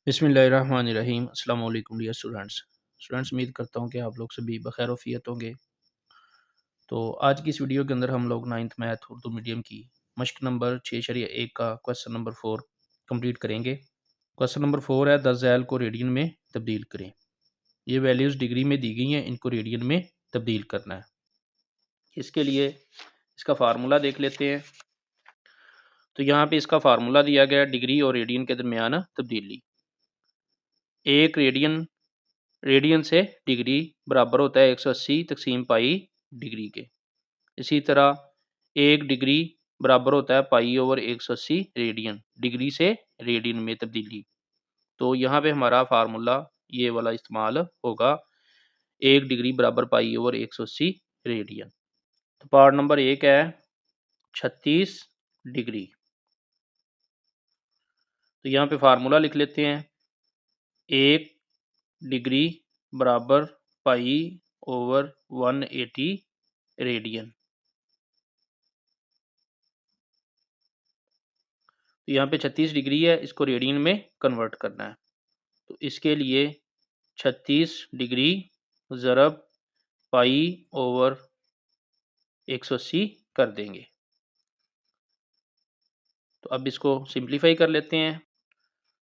बिस्मिल्लाहिर्रहमानिर्रहीम। अस्सलाम वालेकुम डियर स्टूडेंट्स, उम्मीद करता हूँ कि आप लोग सभी बखैर वफ़ियत होंगे। तो आज की इस वीडियो के अंदर हम लोग 9th मैथ उर्दू मीडियम की मश्क नंबर 6.1 का क्वेश्चन नंबर 4 कंप्लीट करेंगे। क्वेश्चन नंबर 4 है 10 ज़ैल को रेडियन में तब्दील करें। ये वैल्यूज़ डिग्री में दी गई हैं, इनको रेडियन में तब्दील करना है। इसके लिए इसका फार्मूला देख लेते हैं। तो यहाँ पे इसका फार्मूला दिया गया है डिग्री और रेडियन के दरमियान तब्दीली। एक रेडियन से डिग्री बराबर होता है 180 तक़सीम पाई डिग्री के। इसी तरह 1 डिग्री बराबर होता है पाई ओवर 180 रेडियन, डिग्री से रेडियन में तब्दीली। तो यहाँ पे हमारा फार्मूला ये वाला इस्तेमाल होगा, 1 डिग्री बराबर पाई ओवर 180 रेडियन। तो पार्ट नंबर 1 है 36 डिग्री। तो यहाँ पे फार्मूला लिख लेते हैं, 1 डिग्री बराबर पाई ओवर 180 रेडियन। तो यहाँ पे 36 डिग्री है, इसको रेडियन में कन्वर्ट करना है। तो इसके लिए 36 डिग्री ज़रब पाई ओवर 180 कर देंगे। तो अब इसको सिंप्लीफाई कर लेते हैं।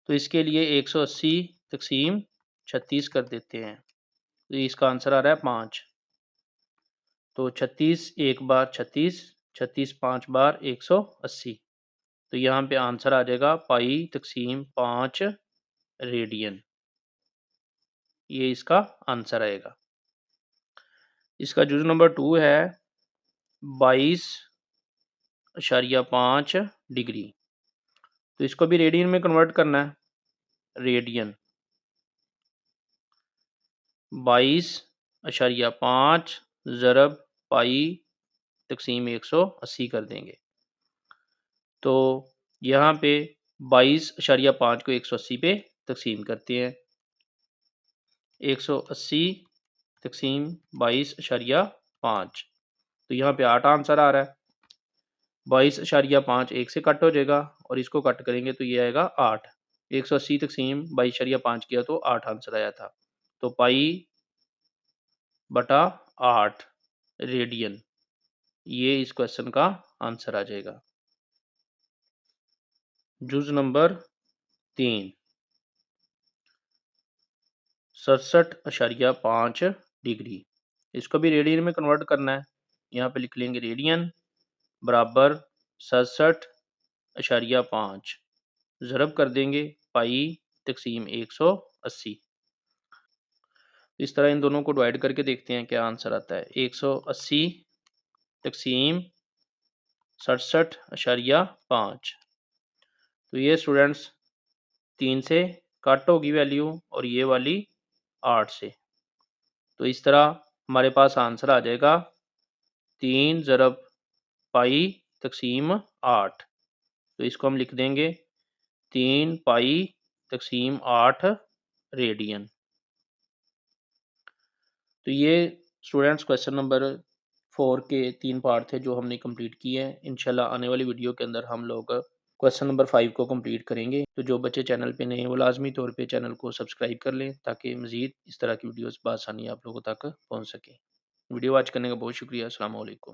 तो इसके लिए 180 तक़सीम 36 कर देते हैं। तो इसका आंसर आ रहा है 5। तो 36 एक बार 36, 36 5 बार 180। तो यहाँ पे आंसर आ जाएगा पाई तक़सीम 5 रेडियन। ये इसका आंसर आएगा। इसका जुज़ नंबर 2 है 22.5 डिग्री। तो इसको भी रेडियन में कन्वर्ट करना है। रेडियन 22.5 ज़रब पाई तक़सीम 180 कर देंगे। तो यहाँ पे 22.5 को 180 पे तक़सीम करते हैं। 180 तक़सीम 22.5, तो यहाँ पे 8 आंसर आ रहा है। 22.5 1 से कट हो जाएगा और इसको कट करेंगे तो ये आएगा 8। 180 तक़सीम 22.5 किया तो 8 आंसर आया था। तो पाई बटा 8 रेडियन, ये इस क्वेश्चन का आंसर आ जाएगा। जुज़ नंबर 3 67.5 डिग्री। इसको भी रेडियन में कन्वर्ट करना है। यहाँ पे लिख लेंगे रेडियन बराबर 67.5 ज़रब कर देंगे पाई तक़सीम 180। इस तरह इन दोनों को डिवाइड करके देखते हैं क्या आंसर आता है। 180 तक़सीम 67.5। तो ये स्टूडेंट्स 3 से कट होगी वैल्यू और ये वाली 8 से। तो इस तरह हमारे पास आंसर आ जाएगा 3 ज़रब पाई तक़सीम 8। तो इसको हम लिख देंगे 3 पाई तक़सीम 8 रेडियन। तो ये स्टूडेंट्स क्वेश्चन नंबर 4 के 3 पार्ट थे जो हमने कंप्लीट किए हैं। इंशाल्लाह आने वाली वीडियो के अंदर हम लोग क्वेश्चन नंबर 5 को कंप्लीट करेंगे। तो जो बच्चे चैनल पे नए हैं वो लाजमी तौर पे चैनल को सब्सक्राइब कर लें ताकि मज़ीद इस तरह की वीडियोस बआसानी आप लोगों तक पहुँच सके। वीडियो वॉच करने का बहुत शुक्रिया। अस्सलाम वालेकुम।